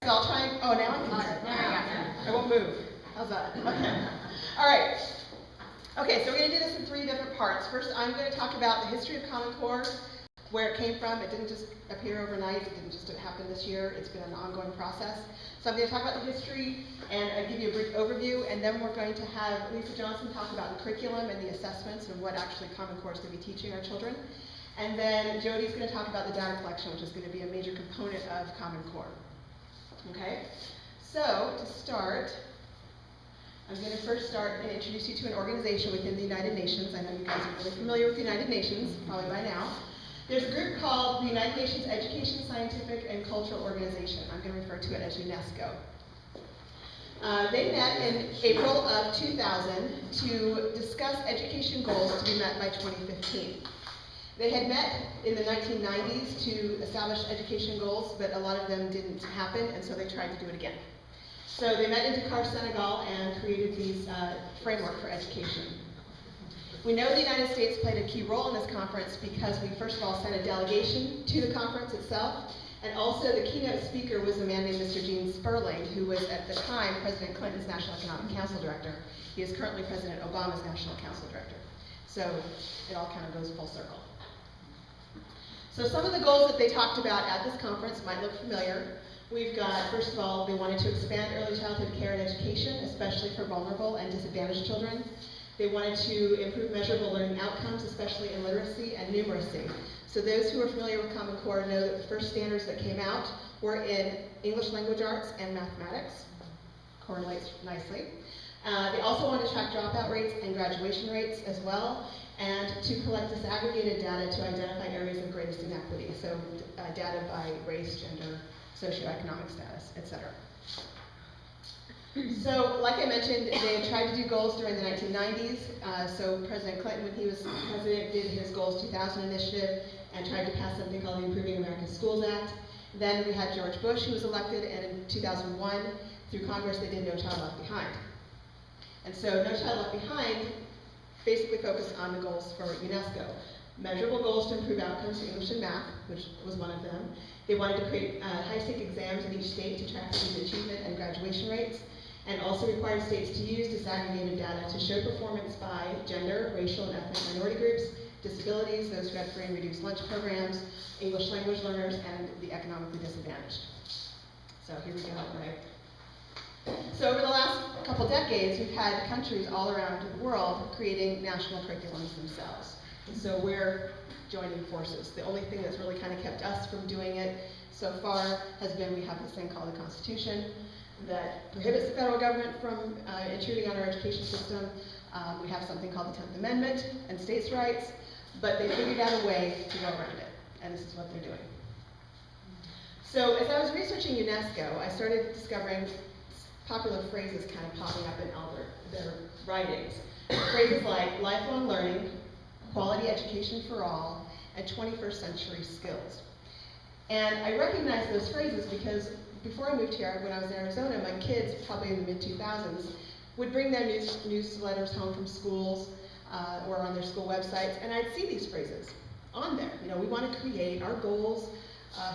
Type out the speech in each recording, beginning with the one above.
I'll try and, oh, now I can hear it. I won't move. How's that? Okay. All right. Okay, so we're going to do this in 3 different parts. First, I'm going to talk about the history of Common Core, where it came from. It didn't just appear overnight. It didn't just happen this year. It's been an ongoing process. So I'm going to talk about the history and give you a brief overview, and then we're going to have Lisa Johnson talk about the curriculum and the assessments and what actually Common Core is going to be teaching our children. And then Jody's going to talk about the data collection, which is going to be a major component of Common Core. Okay, so to start, I'm going to first start and introduce you to an organization within the United Nations. I know you guys are really familiar with the United Nations, probably by now. There's a group called the United Nations Education, Scientific, and Cultural Organization. I'm going to refer to it as UNESCO. They met in April of 2000 to discuss education goals to be met by 2015. They had met in the 1990s to establish education goals, but a lot of them didn't happen, and so they tried to do it again. So they met in Dakar, Senegal, and created these framework for education. We know the United States played a key role in this conference because we first of all sent a delegation to the conference itself, and also the keynote speaker was a man named Mr. Gene Sperling, who was at the time President Clinton's National Economic Council Director. He is currently President Obama's National Council Director. So it all kind of goes full circle. So some of the goals that they talked about at this conference might look familiar. We've got, first of all, they wanted to expand early childhood care and education, especially for vulnerable and disadvantaged children. They wanted to improve measurable learning outcomes, especially in literacy and numeracy. So those who are familiar with Common Core know that the first standards that came out were in English language arts and mathematics. Correlates nicely. They also wanted to track dropout rates and graduation rates as well, and to collect disaggregated data to identify areas of greatest inequity, so data by race, gender, socioeconomic status, etc. So, like I mentioned, they tried to do goals during the 1990s. So President Clinton, when he was president, did his Goals 2000 initiative and tried to pass something called the Improving American Schools Act. Then we had George Bush, who was elected, and in 2001, through Congress, they did No Child Left Behind. And so No Child Left Behind basically focused on the goals for UNESCO. Measurable goals to improve outcomes in English and math, which was one of them. They wanted to create high-stake exams in each state to track student achievement and graduation rates, and also required states to use disaggregated data to show performance by gender, racial, and ethnic minority groups, disabilities, those who had free and reduced lunch programs, English language learners, and the economically disadvantaged. So here we go, right? So over the last couple decades, we've had countries all around the world creating national curriculums themselves. And so we're joining forces. The only thing that's really kind of kept us from doing it so far has been we have this thing called the Constitution that prohibits the federal government from intruding on our education system. We have something called the 10th Amendment and states' rights, but they figured out a way to go around it, and this is what they're doing. So as I was researching UNESCO, I started discovering popular phrases kind of popping up in all their writings. Phrases like lifelong learning, quality education for all, and 21st century skills. And I recognize those phrases because before I moved here, when I was in Arizona, my kids, probably in the mid-2000s, would bring their newsletters home from schools or on their school websites, and I'd see these phrases on there. You know, we want to create, our goals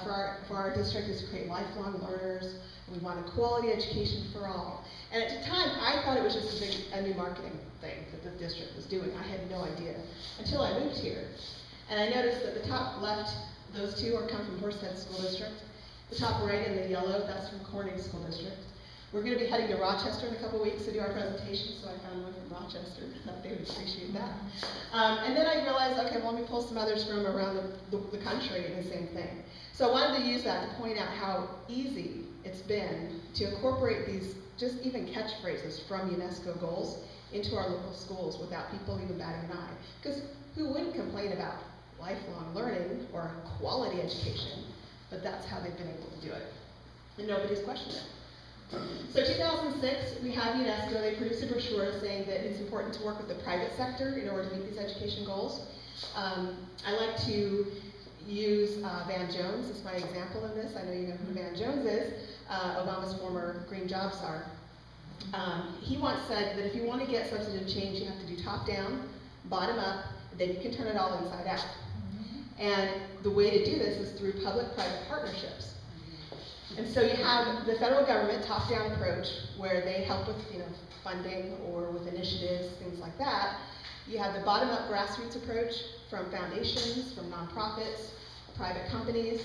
for our district is to create lifelong learners. We want a quality education for all. And at the time, I thought it was just a new marketing thing that the district was doing. I had no idea until I moved here. And I noticed that the top left, those two come from Horsehead School District. The top right in the yellow, that's from Corning School District. We're going to be heading to Rochester in a couple weeks to do our presentation, so I found one from Rochester. I thought they would appreciate that. And then I realized, okay, well, let me pull some others from around the country and the same thing. So I wanted to use that to point out how easy it's been to incorporate these just even catchphrases from UNESCO goals into our local schools without people even batting an eye. Because who wouldn't complain about lifelong learning or quality education, but that's how they've been able to do it. And nobody's questioned it. So 2006, we have UNESCO, they produced a brochure saying that it's important to work with the private sector in order to meet these education goals. I like to use Van Jones as my example in this. I know you know who Van Jones is, Obama's former Green Job czar. He once said that if you want to get substantive change, you have to do top down, bottom up, then you can turn it all inside out. And the way to do this is through public-private partnerships. And so you have the federal government top-down approach where they help with funding or with initiatives, things like that. You have the bottom-up grassroots approach from foundations, from nonprofits, private companies.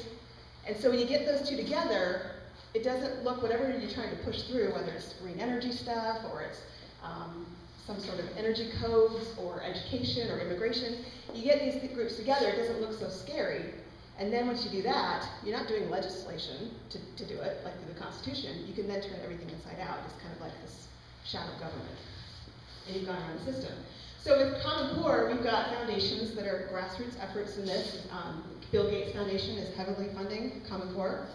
And so when you get those two together, it doesn't look, whatever you're trying to push through, whether it's green energy stuff or it's some sort of energy codes or education or immigration, you get these groups together, it doesn't look so scary. And then once you do that, you're not doing legislation to do it, like through the Constitution. You can then turn everything inside out. It's kind of like this shadow government. And you've gone around the system. So with Common Core, we've got foundations that are grassroots efforts in this. Bill Gates Foundation is heavily funding Common Core.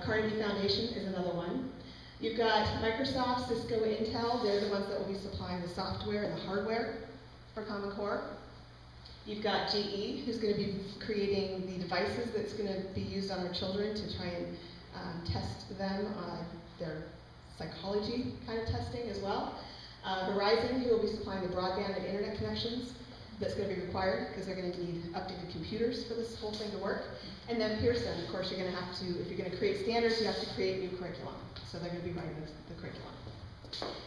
Carnegie Foundation is another one. You've got Microsoft, Cisco, Intel. They're the ones that will be supplying the software and the hardware for Common Core. You've got GE, who's going to be creating the devices that's going to be used on our children to try and test them on their psychology kind of testing as well. Verizon, who will be supplying the broadband and internet connections that's going to be required because they're going to need updated computers for this whole thing to work. And then Pearson, of course, you're going to have to, if you're going to create standards, you have to create new curriculum. So they're going to be writing the curriculum.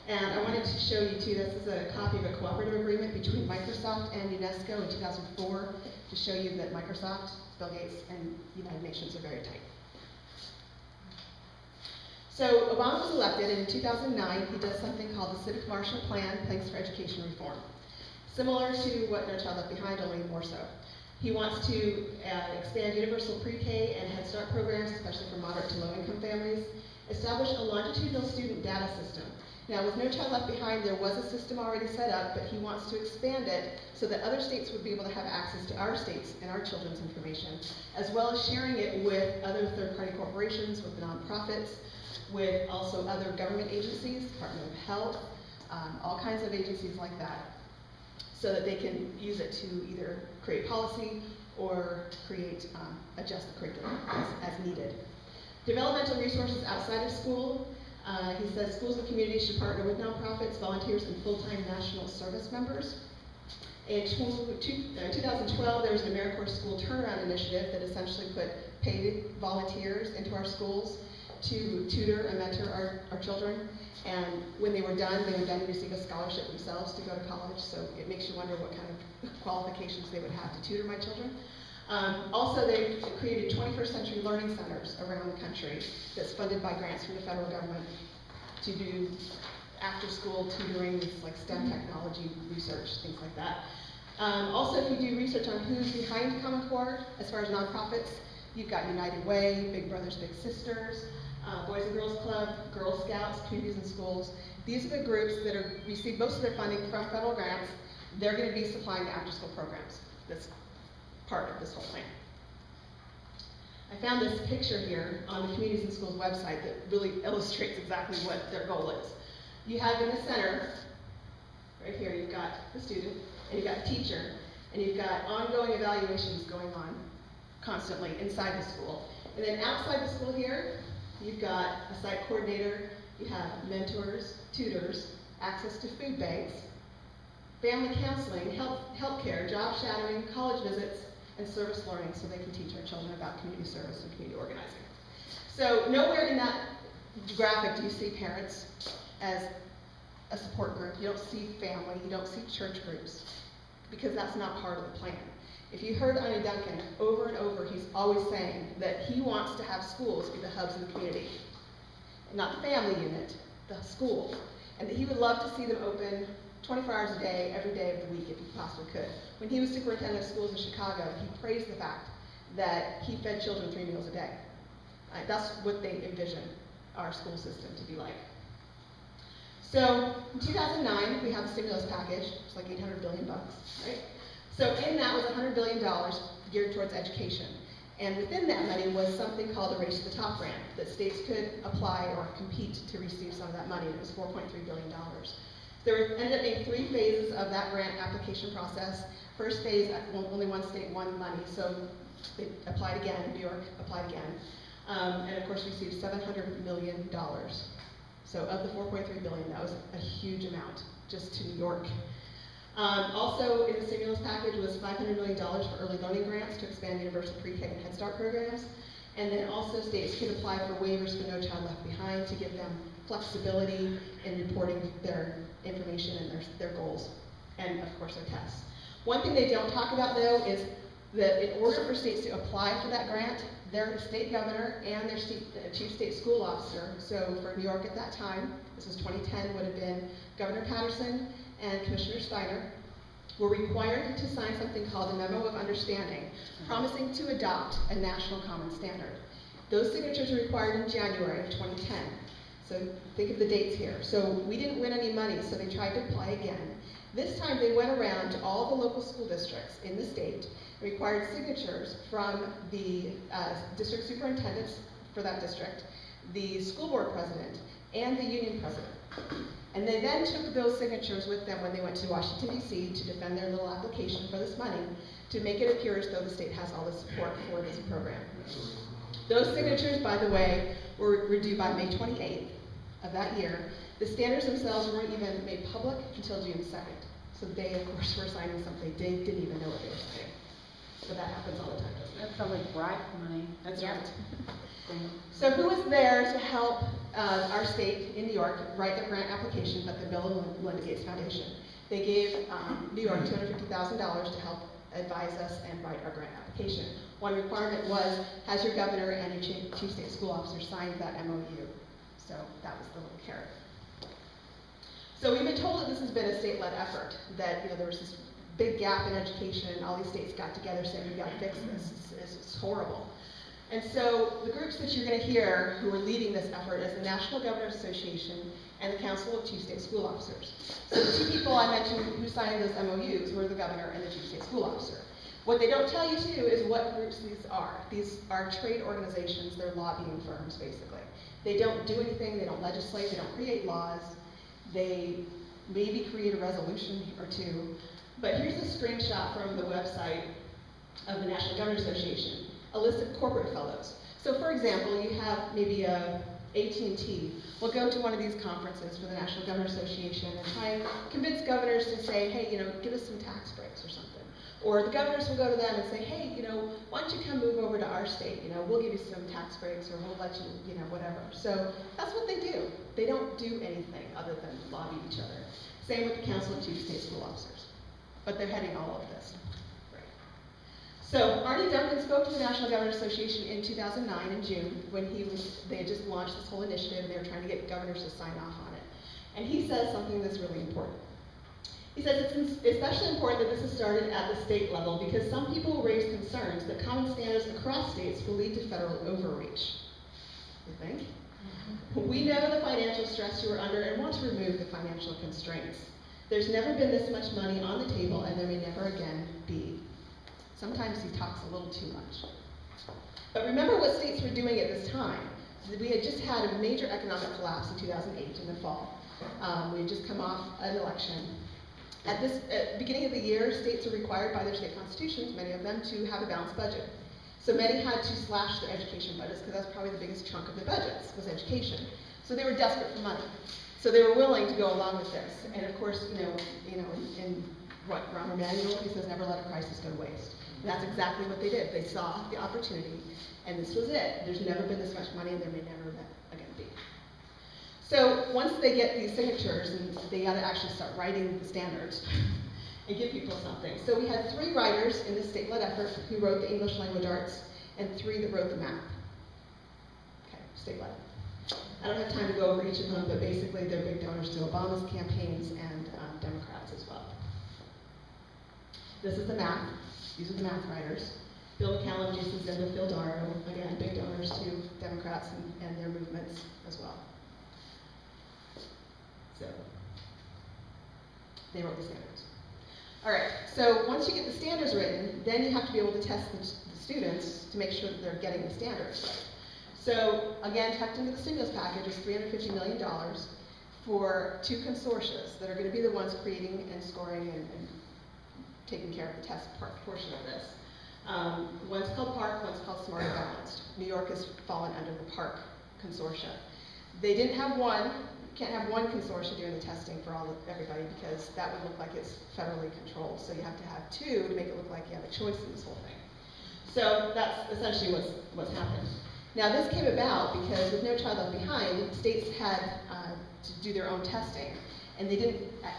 And I wanted to show you too, this is a copy of a cooperative agreement between Microsoft and UNESCO in 2004 to show you that Microsoft, Bill Gates, and United Nations are very tight. So Obama was elected, and in 2009 he does something called the Civic Marshall Plan, Planks for Education Reform. Similar to what No Child Left Behind, only more so. He wants to expand universal pre-K and Head Start programs, especially for moderate to low-income families. Establish a longitudinal student data system. Now, with No Child Left Behind, there was a system already set up, but he wants to expand it so that other states would be able to have access to our states and our children's information, as well as sharing it with other third-party corporations, with nonprofits, with also other government agencies, Department of Health, all kinds of agencies like that, so that they can use it to either create policy or adjust the curriculum as needed. Developmental resources outside of school. He says schools and communities should partner with nonprofits, volunteers, and full-time national service members. In 2012, there was an AmeriCorps School Turnaround Initiative that essentially put paid volunteers into our schools to tutor and mentor our children. And when they were done to receive a scholarship themselves to go to college. So it makes you wonder what kind of qualifications they would have to tutor my children. Also, they created 21st century learning centers around the country that's funded by grants from the federal government to do after-school tutoring, like STEM technology research, things like that. Also, if you do research on who's behind Common Core, as far as nonprofits, you've got United Way, Big Brothers Big Sisters, Boys and Girls Club, Girl Scouts, Communities and Schools. These are the groups that receive most of their funding from federal grants. They're going to be supplying the after-school programs. That's part of this whole thing. I found this picture here on the Communities and Schools website that really illustrates exactly what their goal is. You have in the center, right here, you've got the student, and you've got the teacher, and you've got ongoing evaluations going on constantly inside the school. And then outside the school here, you've got a site coordinator, you have mentors, tutors, access to food banks, family counseling, health care, job shadowing, college visits, and service learning so they can teach our children about community service and community organizing. So nowhere in that graphic do you see parents as a support group. You don't see family, you don't see church groups, because that's not part of the plan. If you heard Anya Duncan over and over, he's always saying that he wants to have schools be the hubs of the community. Not the family unit, the school. And that he would love to see them open 24 hours a day, every day of the week if he possibly could. When he was superintendent of schools in Chicago, he praised the fact that he fed children 3 meals a day. That's what they envision our school system to be like. So in 2009, we have the stimulus package. It's like $800 billion, right? So in that was $100 billion geared towards education. And within that money was something called a Race to the Top grant that states could apply or compete to receive some of that money. And it was $4.3 billion. There ended up being 3 phases of that grant application process. First phase, only one state won money, so they applied again. New York applied again. And of course received $700 million. So of the $4.3 billion, that was a huge amount just to New York. Also in the stimulus package was $500 million for early learning grants to expand universal pre-K and Head Start programs. And then also states could apply for waivers for No Child Left Behind to give them flexibility in reporting their information and their goals, and of course their tests. One thing they don't talk about though is that in order for states to apply for that grant, their state governor and their chief state school officer, so for New York at that time, this was 2010, would have been Governor Patterson and Commissioner Steiner, were required to sign something called a Memo of Understanding, promising to adopt a national common standard. Those signatures were required in January of 2010. So think of the dates here. So we didn't win any money, so they tried to apply again. This time they went around to all the local school districts in the state, required signatures from the district superintendents for that district, the school board president, and the union president. And they then took those signatures with them when they went to Washington, D.C. to defend their little application for this money to make it appear as though the state has all the support for this program. Those signatures, by the way, were due by May 28th of that year. The standards themselves weren't even made public until June 2nd. So they, of course, were signing something they didn't even know what they were signing. So that happens all the time. That's probably bribe money. That's right. So who was there to help our state in New York write their grant application but the Bill and Melinda Gates Foundation? They gave New York $250,000 to help advise us and write our grant application. One requirement was, has your governor and your chief state school officer signed that MOU? So that was the little carrot. So we've been told that this has been a state-led effort, that there was this big gap in education, and all these states got together saying, we've got to fix this, it's horrible. And so the groups that you're going to hear who are leading this effort is the National Governors Association and the Council of Chief State School Officers. So the two people I mentioned who signed those MOUs were the governor and the chief state school officer. What they don't tell you too is what groups these are. These are trade organizations, they're lobbying firms basically. They don't do anything, they don't legislate, they don't create laws, they maybe create a resolution or two. But here's a screenshot from the website of the National Governors Association, a list of corporate fellows. So for example, you have maybe a AT&T will go to one of these conferences for the National Governors Association and try and convince governors to say, hey, give us some tax breaks or something. Or the governors will go to them and say, hey, why don't you come move over to our state? We'll give you some tax breaks, or we'll let you, whatever. So that's what they do. They don't do anything other than lobby each other. Same with the Council of Chief State School Officers. But they're heading all of this. Right. So Arne Duncan spoke to the National Governors Association in 2009 in June when they had just launched this whole initiative and they were trying to get governors to sign off on it. And he says something that's really important. He says it's especially important that this is started at the state level because some people will raise concerns that common standards across states will lead to federal overreach. You think? We know the financial stress you are under and want to remove the financial constraints. There's never been this much money on the table, and there may never again be. Sometimes he talks a little too much. But remember what states were doing at this time. We had just had a major economic collapse in 2008 in the fall. We had just come off an election. At the beginning of the year, states are required by their state constitutions, many of them, to have a balanced budget. So many had to slash their education budgets because that's probably the biggest chunk of their budgets was education. So they were desperate for money. So they were willing to go along with this. And of course, in what Rahm Emanuel, he says, never let a crisis go to waste. And that's exactly what they did. They saw the opportunity, and this was it. There's never been this much money, and there may never again be. So once they get these signatures, and they got to actually start writing the standards and give people something. So we had 3 writers in this state-led effort who wrote the English language arts, and 3 that wrote the map. Okay, state-led. I don't have time to go over each of them, but basically they're big donors to Obama's campaigns and Democrats as well. This is the map. These are the math writers. Bill McCallum, Jason Zimba, Phil Darrow, again, big donors to Democrats and their movements as well. So, they wrote the standards. All right, so once you get the standards written, then you have to be able to test the students to make sure that they're getting the standards right. So again, tucked into the stimulus package is $350 million for 2 consortia that are going to be the ones creating and scoring and taking care of the test portion of this. One's called PARC, one's called Smart and Balanced. New York has fallen under the PARC consortia. They didn't have one. You can't have one consortia doing the testing for everybody because that would look like it's federally controlled. So you have to have 2 to make it look like you have a choice in this whole thing. So that's essentially what's happened. Now this came about because with No Child Left Behind, states had to do their own testing. And it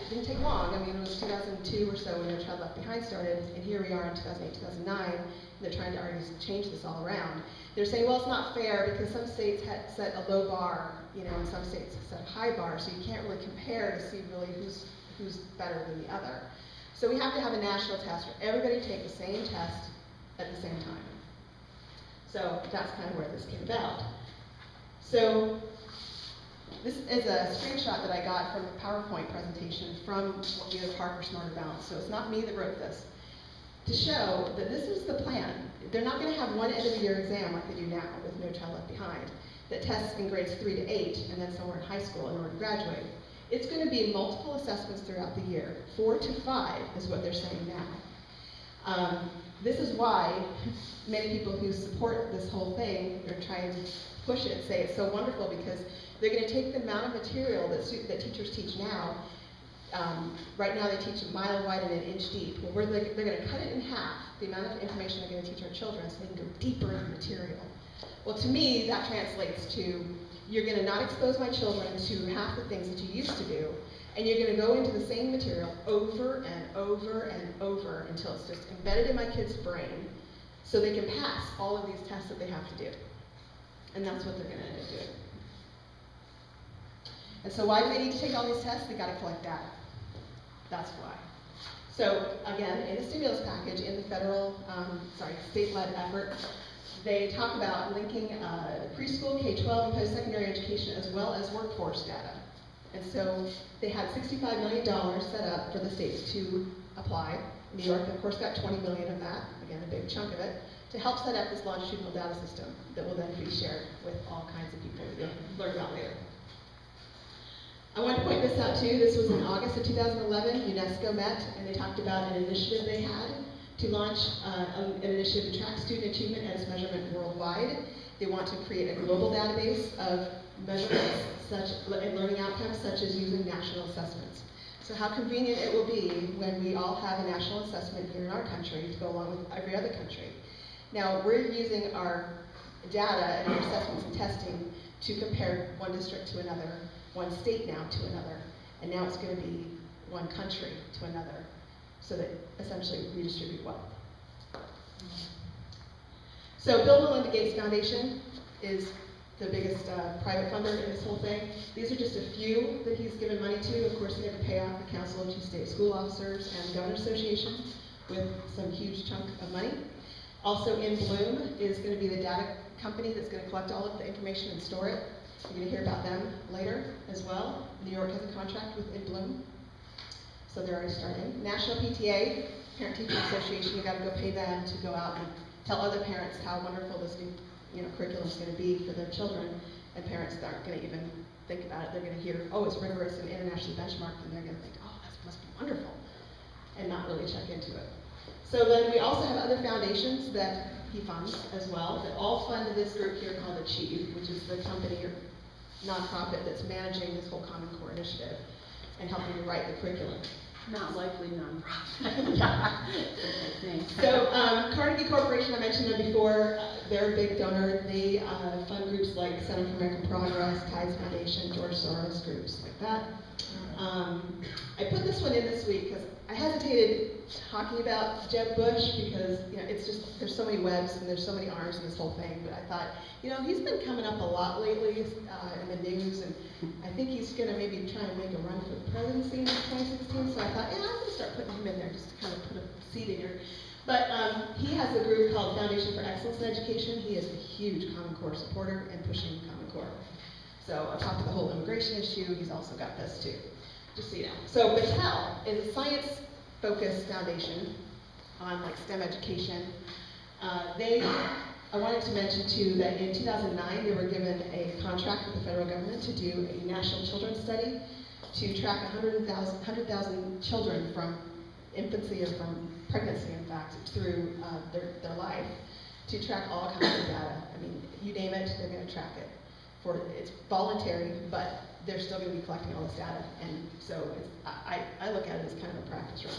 didn't take long. I mean, it was 2002 or so when No Child Left Behind started, and here we are in 2008, 2009, and they're trying to argue to change this all around. They're saying, well, it's not fair because some states had set a low bar, you know, and some states set a high bar, so you can't really compare to see really who's better than the other. So we have to have a national test where everybody take the same test at the same time. So that's kind of where this came about. So this is a screenshot that I got from a PowerPoint presentation from either Park or Smarter Balance. So it's not me that wrote this. To show that this is the plan. They're not going to have one end of the year exam like they do now with No Child Left Behind that tests in grades 3 to 8 and then somewhere in high school in order to graduate. It's going to be multiple assessments throughout the year. 4 to 5 is what they're saying now. This is why many people who support this whole thing are trying to push it, say it's so wonderful because they're going to take the amount of material that teachers teach now. Right now they teach a mile wide and an inch deep. Well, they're going to cut it in half, the amount of information they're going to teach our children so they can go deeper into material. Well, to me, that translates to you're going to not expose my children to half the things that you used to do, and you're going to go into the same material over and over and over until it's just embedded in my kid's brain so they can pass all of these tests that they have to do. And that's what they're going to end up doing. And so why do they need to take all these tests? They got to collect data. That's why. So again, in the stimulus package, in the federal, state-led effort, they talk about linking preschool, K-12, and post-secondary education as well as workforce data. And so they had $65 million set up for the states to apply. New York, of course, got $20 million of that, again, a big chunk of it, to help set up this longitudinal data system that will then be shared with all kinds of people that you'll learn about later. I wanted to point this out too. This was in August of 2011. UNESCO met and they talked about an initiative they had to launch an initiative to track student achievement and its measurement worldwide. They want to create a global database of measurements and learning outcomes such as using national assessments. So how convenient it will be when we all have a national assessment here in our country to go along with every other country. Now we're using our data and our assessments and testing to compare one district to another, one state now to another, and now it's going to be one country to another, so that essentially we distribute wealth. So Bill and Melinda Gates Foundation is the biggest private funder in this whole thing. These are just a few that he's given money to. Of course, he had to pay off the Council of Chief State School Officers and the Governor's Association with some huge chunk of money. Also in Bloom is going to be the data company that's going to collect all of the information and store it. You're going to hear about them later as well. New York has a contract with In Bloom, so they're already starting. National PTA, Parent Teacher Association, you've got to go pay them to go out and tell other parents how wonderful this new curriculum is going to be for their children, and parents that aren't going to even think about it. They're going to hear, oh, it's rigorous and internationally benchmarked, and they're going to think, oh, that must be wonderful, and not really check into it. So then we also have other foundations that he funds as well, that all fund this group here called Achieve, which is the company or nonprofit that's managing this whole Common Core initiative and helping to write the curriculum. Not likely nonprofit. Yeah. So Carnegie Corporation, I mentioned them before, they're a big donor. They fund groups like Center for American Progress, Tides Foundation, George Soros, groups like that. I put this one in this week because I hesitated talking about Jeb Bush because it's just there's so many webs and there's so many arms in this whole thing. But I thought, he's been coming up a lot lately in the news, and I think he's going to maybe try and make a run for the presidency in 2016. So I thought, I'm going to start putting him in there just to kind of put a seed in here. But he has a group called Foundation for Excellence in Education. He is a huge Common Core supporter and pushing Common Core. So I've talked to the whole immigration issue. He's also got this too. Just so you know. So Battelle is a science-focused foundation on STEM education. I wanted to mention too that in 2009 they were given a contract with the federal government to do a national children's study to track 100,000 children from infancy or from pregnancy, in fact, through their life, to track all kinds of data. I mean, you name it, they're going to track it. It's voluntary, but they're still going to be collecting all this data, and so I look at it as kind of a practice run.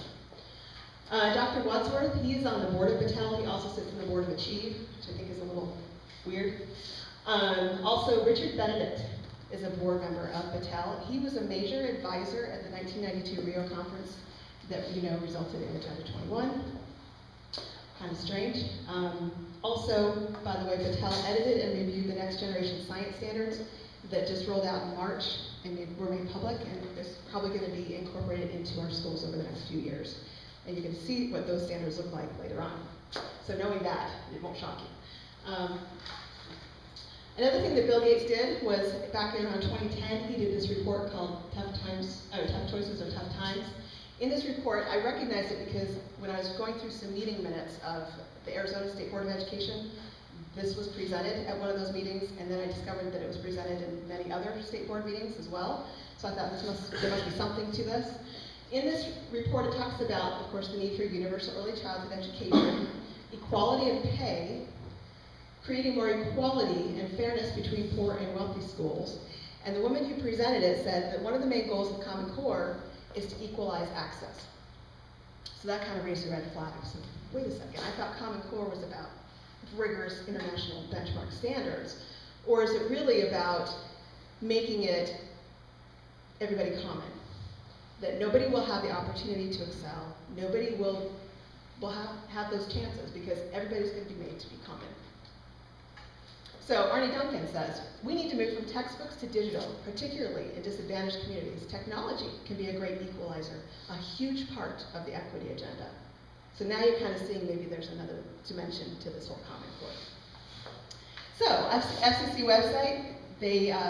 Dr. Wadsworth, he's on the board of Battelle. He also sits on the board of Achieve, which I think is a little weird. Also, Richard Benedict is a board member of Battelle. He was a major advisor at the 1992 Rio Conference that resulted in Agenda 21. Kind of strange. Also, by the way, Battelle edited and reviewed the Next Generation Science Standards that just rolled out in March and were made public, and it's probably going to be incorporated into our schools over the next few years. And you can see what those standards look like later on. So knowing that, it won't shock you. Another thing that Bill Gates did was, back in around 2010, he did this report called Tough Choices or Tough Times. In this report, I recognized it because when I was going through some meeting minutes of the Arizona State Board of Education, this was presented at one of those meetings, and then I discovered that it was presented in many other state board meetings as well. So I thought there must be something to this. In this report, it talks about, of course, the need for universal early childhood education, equality of pay, creating more equality and fairness between poor and wealthy schools. And the woman who presented it said that one of the main goals of Common Core is to equalize access. So that kind of raised a red flag. So wait a second, I thought Common Core was about rigorous international benchmark standards, or is it really about making it everybody common? That nobody will have the opportunity to excel, nobody will have those chances because everybody's going to be made to be common. So Arne Duncan says, we need to move from textbooks to digital, particularly in disadvantaged communities. Technology can be a great equalizer, a huge part of the equity agenda. So now you're kind of seeing maybe there's another dimension to this whole Common Core. So, FCC website,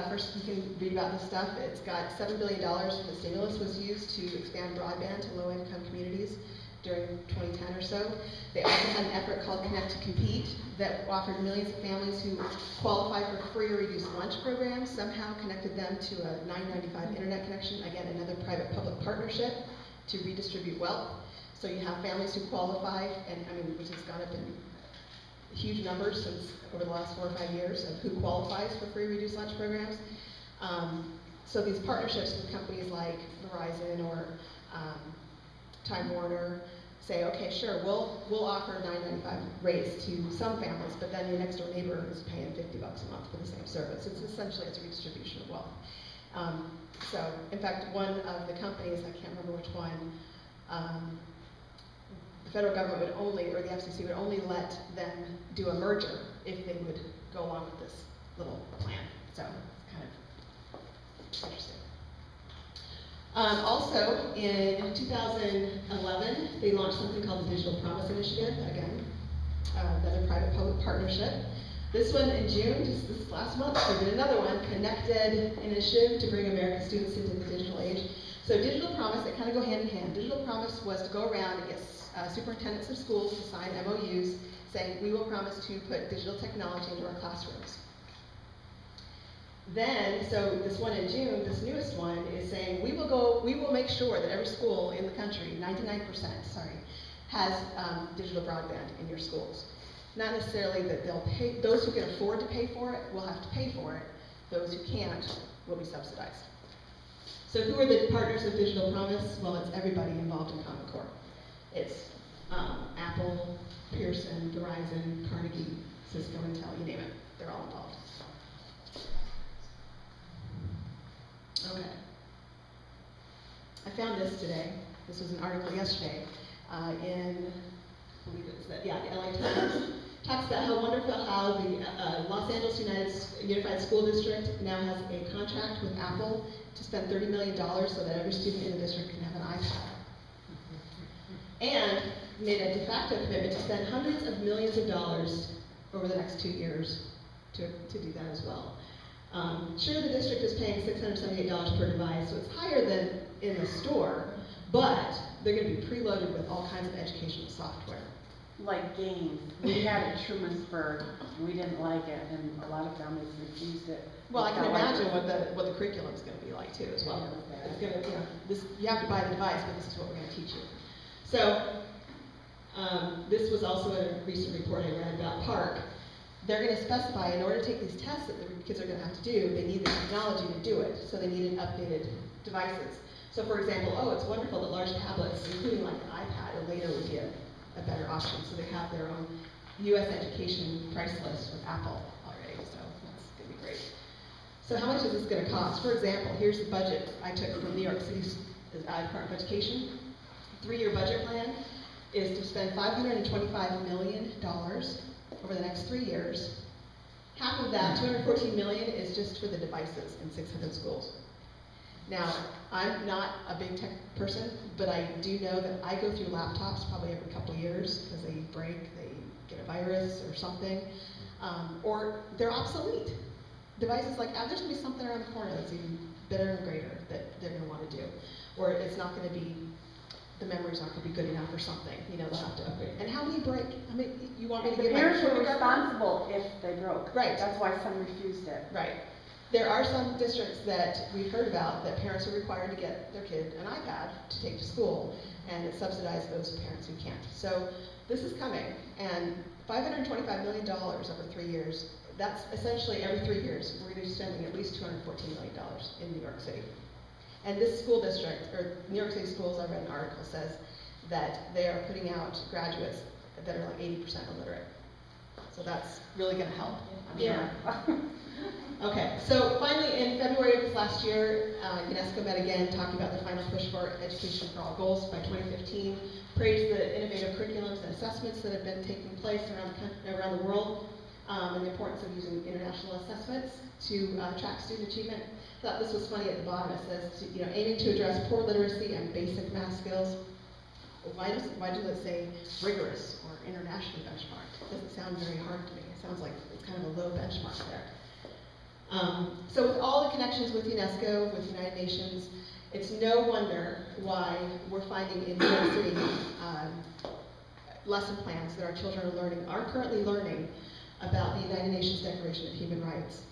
first you can read about this stuff. It's got $7 billion from the stimulus was used to expand broadband to low-income communities during 2010 or so. They also had an effort called Connect to Compete that offered millions of families who qualify for free or reduced lunch programs, somehow connected them to a $9.95 internet connection, again, another private-public partnership to redistribute wealth. So you have families who qualify, and which has gone up in huge numbers since over the last 4 or 5 years of who qualifies for free reduced lunch programs. So these partnerships with companies like Verizon or Time Warner say, okay, sure, we'll offer $9.95 rates to some families, but then your next door neighbor is paying $50 a month for the same service. It's essentially a redistribution of wealth. So, in fact, one of the companies, I can't remember which one, the federal government would only, or the FCC would only let them do a merger if they would go along with this little plan. So it's kind of interesting. Also, in 2011, they launched something called the Digital Promise Initiative, again, another private-public partnership. This one in June, just this last month, they did another one, Connected Initiative to bring American students into the digital age. So Digital Promise, they kind of go hand in hand. Digital Promise was to go around and get superintendents of schools to sign MOUs saying, we will promise to put digital technology into our classrooms. Then, so this one in June, this newest one is saying, we will make sure that every school in the country, 99%, has digital broadband in your schools. Not necessarily that they'll pay, those who can afford to pay for it will have to pay for it. Those who can't will be subsidized. So who are the partners of Digital Promise? Well, it's everybody involved in Common Core. It's Apple, Pearson, Verizon, Carnegie, Cisco, Intel, you name it. They're all involved. Okay. I found this today. This was an article yesterday in, I believe it was the LA Times. Talks about how wonderful how the Los Angeles Unified School District now has a contract with Apple to spend $30 million so that every student in the district can have an iPad. And made a de facto commitment to spend hundreds of millions of dollars over the next 2 years to do that as well. Sure, the district is paying $678 per device, so it's higher than in the store, but they're going to be preloaded with all kinds of educational software. Like games. We had it at Trumansburg. We didn't like it, and a lot of families refused it. Well, I can imagine what the curriculum is going to be like too, as well. It's going to, you have to buy the device, but this is what we're going to teach you. So, this was also a recent report I read about Park. They're going to specify, in order to take these tests that the kids are going to have to do, they need the technology to do it, so they needed updated devices. So for example, oh, it's wonderful that large tablets, including like an iPad or later, would be a better option. So they have their own U.S. education price list with Apple already, so that's going to be great. So how much is this going to cost? For example, here's the budget I took from New York City's Department of Education. 3-year budget plan is to spend $525 million over the next 3 years. Half of that, $214 million, is just for the devices in 600 schools. Now, I'm not a big tech person, but I do know that I go through laptops probably every couple of years because they break, they get a virus or something, or they're obsolete. Devices like, there's going to be something around the corner that's even better and greater that they're going to want to do. Or it's not going to be, the memories aren't going to be good enough or something. You know, they'll have to upgrade. And how many break? I mean, you want me to The get my parents were kindergarten? responsible if they broke. Right. That's why some refused it. Right. There are some districts that we've heard about that parents are required to get their kid an iPad to take to school, and it subsidizes those parents who can't. So this is coming, and $525 million over 3 years, that's essentially every 3 years, we're going to be spending at least $214 million in New York City. And this school district, or New York City Schools, I read an article, says that they are putting out graduates that are like 80% illiterate. So that's really going to help, I'm sure. Yeah. Okay, so finally in February of this last year, UNESCO met again talking about the final push for Education for All goals by 2015, praised the innovative curriculums and assessments that have been taking place around the world, and the importance of using international assessments to track student achievement. I thought this was funny at the bottom. It says, aiming to address poor literacy and basic math skills. Why does it say rigorous or internationally benchmarked? It doesn't sound very hard to me. It sounds like it's kind of a low benchmark there. So with all the connections with UNESCO, with United Nations, it's no wonder why we're finding in New York City lesson plans that our children are currently learning about the United Nations Declaration of Human Rights,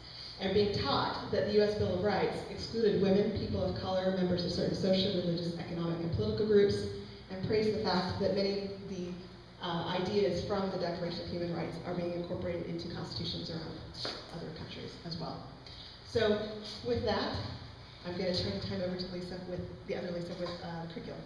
and being taught that the U.S. Bill of Rights excluded women, people of color, members of certain social, religious, economic, and political groups, and praised the fact that many of the ideas from the Declaration of Human Rights are being incorporated into constitutions around other countries as well. So with that, I'm going to turn the time over to Lisa, with the other Lisa, with curriculum.